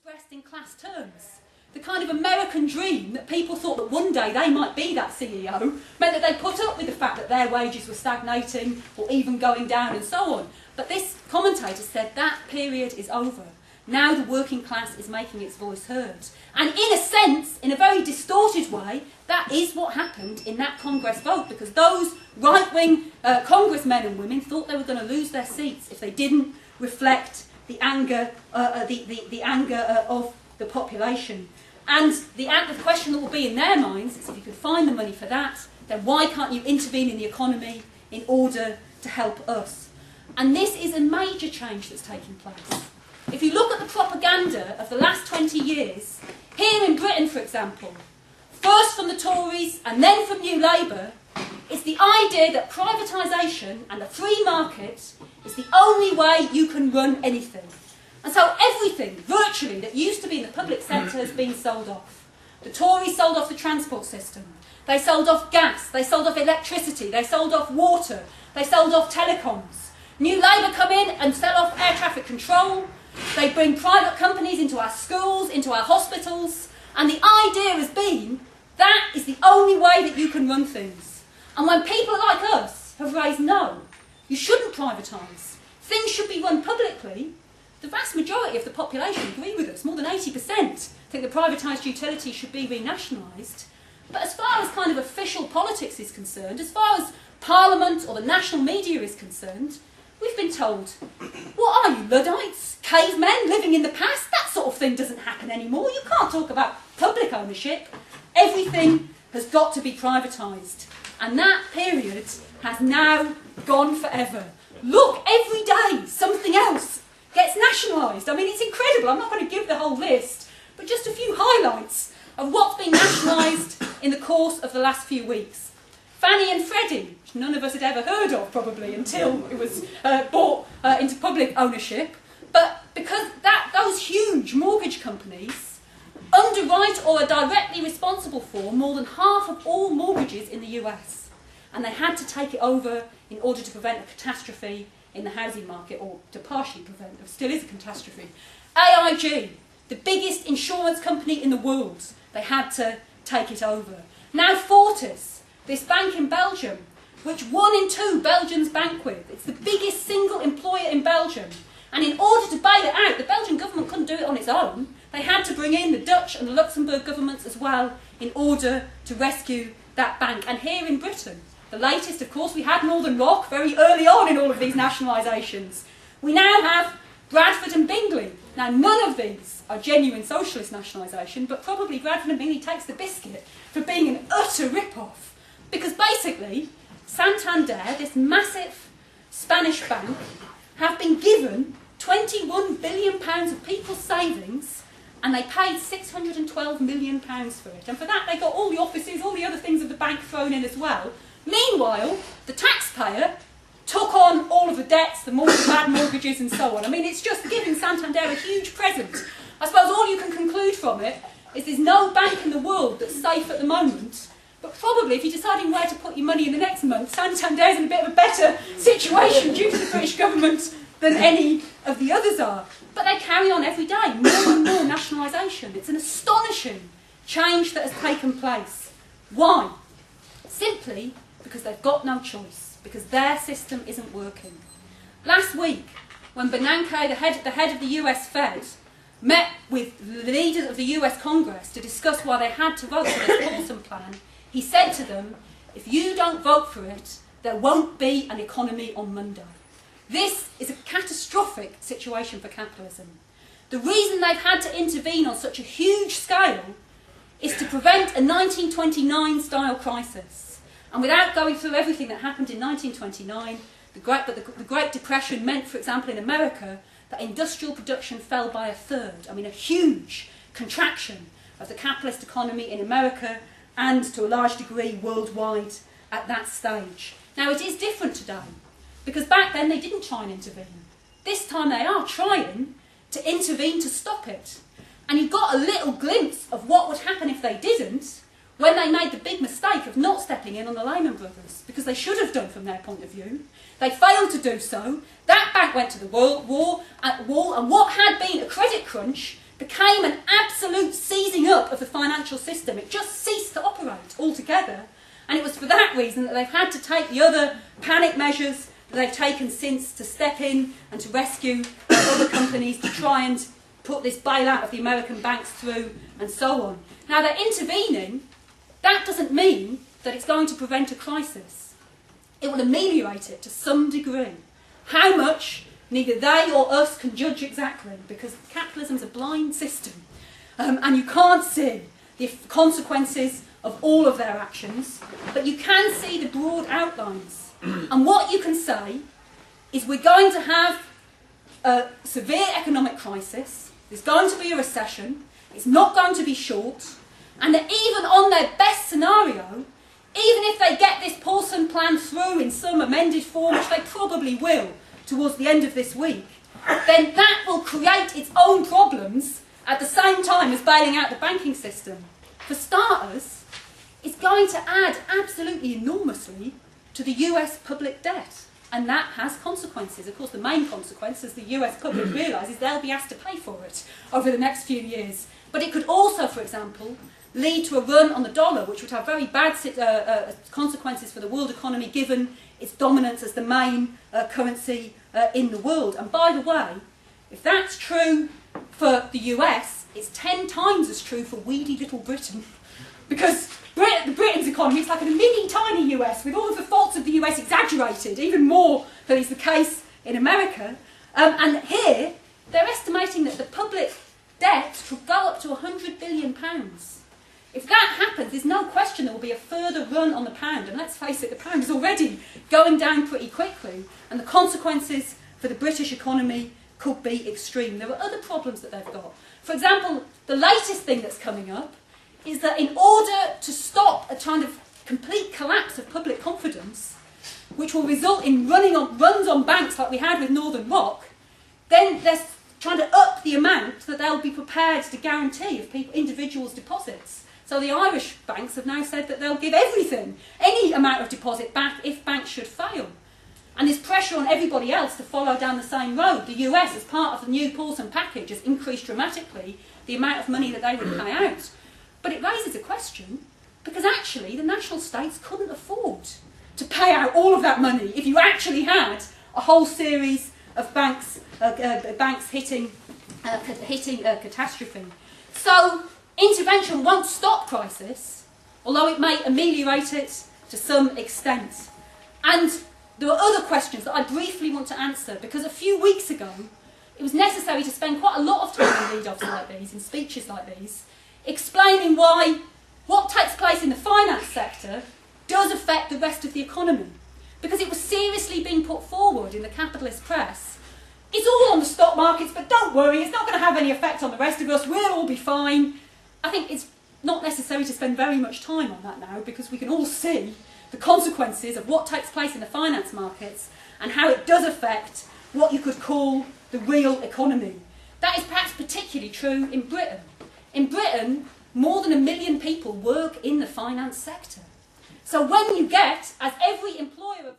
expressed in class terms. The kind of American dream that people thought that one day they might be that CEO meant that they put up with the fact that their wages were stagnating or even going down and so on. But this commentator said that period is over. Now the working class is making its voice heard. And in a sense, in a very distorted way, that is what happened in that Congress vote, because those right-wing congressmen and women thought they were going to lose their seats if they didn't reflect the anger, the anger of the population. And the question that will be in their minds is, if you can find the money for that, then why can't you intervene in the economy in order to help us? And this is a major change that's taking place. If you look at the propaganda of the last 20 years, here in Britain, for example, first from the Tories and then from New Labour, it's the idea that privatisation and the free market is the only way you can run anything. And so everything, virtually, that used to be in the public sector has been sold off. The Tories sold off the transport system. They sold off gas. They sold off electricity. They sold off water. They sold off telecoms. New Labour come in and sell off air traffic control. They bring private companies into our schools, into our hospitals. And the idea has been that is the only way that you can run things. And when people like us have raised no, you shouldn't privatise. Things should be run publicly. The vast majority of the population agree with us. More than 80% think the privatised utilities should be renationalised. But as far as kind of official politics is concerned, as far as Parliament or the national media is concerned, we've been told, what are you, Luddites? Cavemen living in the past? That sort of thing doesn't happen anymore. You can't talk about public ownership. Everything has got to be privatised. And that period has now gone forever. Look, every day something else gets nationalised. I mean, it's incredible. I'm not going to give the whole list, but just a few highlights of what's been nationalised in the course of the last few weeks. Fannie and Freddie, which none of us had ever heard of probably until it was bought into public ownership. But because those huge mortgage companies underwrite or are directly responsible for more than half of all mortgages in the US. And they had to take it over in order to prevent a catastrophe in the housing market, or to partially prevent, there still is a catastrophe. AIG, the biggest insurance company in the world, they had to take it over. Now Fortis, this bank in Belgium, which 1 in 2 Belgians bank with. It's the biggest single employer in Belgium. And in order to bail it out, the Belgian government couldn't do it on its own. They had to bring in the Dutch and the Luxembourg governments as well in order to rescue that bank. And here in Britain, the latest, of course, we had Northern Rock very early on in all of these nationalisations. We now have Bradford and Bingley. Now, none of these are genuine socialist nationalisation, but probably Bradford and Bingley takes the biscuit for being an utter rip-off. Because basically, Santander, this massive Spanish bank, have been given £21 billion of people's savings, and they paid £612 million for it. And for that, they got all the offices, all the other things of the bank thrown in as well. Meanwhile, the taxpayer took on all of the debts, the bad mortgages and so on. I mean, it's just giving Santander a huge present. I suppose all you can conclude from it is there's no bank in the world that's safe at the moment, but probably if you're deciding where to put your money in the next month, Santander's in a bit of a better situation due to the British government than any of the others are. But they carry on every day, more and more nationalisation. It's an astonishing change that has taken place. Why? Simply because they've got no choice, because their system isn't working. Last week, when Bernanke, the head of the US Fed, met with the leaders of the US Congress to discuss why they had to vote for this Paulson plan, he said to them, if you don't vote for it, there won't be an economy on Monday. This is a catastrophic situation for capitalism. The reason they've had to intervene on such a huge scale is to prevent a 1929-style crisis. And without going through everything that happened in 1929, the Great Depression meant, for example, in America, that industrial production fell by 1/3. I mean, a huge contraction of the capitalist economy in America and, to a large degree, worldwide at that stage. Now, it is different today, because back then they didn't try and intervene. This time they are trying to intervene to stop it. And you got a little glimpse of what would happen if they didn't, when they made the big mistake of not stepping in on the Lehman Brothers, because they should have done from their point of view. They failed to do so. That bank went to the wall, and what had been a credit crunch became an absolute seizing up of the financial system. It just ceased to operate altogether. And it was for that reason that they've had to take the other panic measures that they've taken since to step in and to rescue other companies to try and put this bailout of the American banks through and so on. Now they're intervening. That doesn't mean that it's going to prevent a crisis. It will ameliorate it to some degree. How much, neither they or us can judge exactly, because capitalism is a blind system and you can't see the consequences of all of their actions, but you can see the broad outlines. And what you can say is we're going to have a severe economic crisis, there's going to be a recession, it's not going to be short, and that even on their best scenario, even if they get this Paulson plan through in some amended form, which they probably will towards the end of this week, then that will create its own problems at the same time as bailing out the banking system. For starters, it's going to add absolutely enormously to the US public debt. And that has consequences. Of course, the main consequence, as the US public realises, they'll be asked to pay for it over the next few years. But it could also, for example, lead to a run on the dollar, which would have very bad consequences for the world economy, given its dominance as the main currency in the world. And by the way, if that's true for the US, it's 10 times as true for weedy little Britain. Because Britain's economy is like a mini tiny US, with all of the faults of the US exaggerated, even more than is the case in America. And here, they're estimating that the public debt could go up to £100 billion. If that happens, there's no question there will be a further run on the pound. And let's face it, the pound is already going down pretty quickly. And the consequences for the British economy could be extreme. There are other problems that they've got. For example, the latest thing that's coming up is that in order to stop a kind of complete collapse of public confidence, which will result in runs on banks like we had with Northern Rock, then they're trying to up the amount that they'll be prepared to guarantee of individuals' deposits. So the Irish banks have now said that they'll give everything, any amount of deposit back if banks should fail. And there's pressure on everybody else to follow down the same road. The US, as part of the new Paulson package, has increased dramatically the amount of money that they would pay out. But it raises a question, because actually the national states couldn't afford to pay out all of that money if you actually had a whole series of banks hitting catastrophe. So intervention won't stop crisis, although it may ameliorate it to some extent. And there are other questions that I briefly want to answer, because a few weeks ago it was necessary to spend quite a lot of time in lead-offs like these, in speeches like these, explaining why what takes place in the finance sector does affect the rest of the economy. Because it was seriously being put forward in the capitalist press. It's all on the stock markets, but don't worry, it's not going to have any effect on the rest of us, we'll all be fine. I think it's not necessary to spend very much time on that now, because we can all see the consequences of what takes place in the finance markets and how it does affect what you could call the real economy. That is perhaps particularly true in Britain. In Britain, more than 1 million people work in the finance sector. So when you get, as every employer of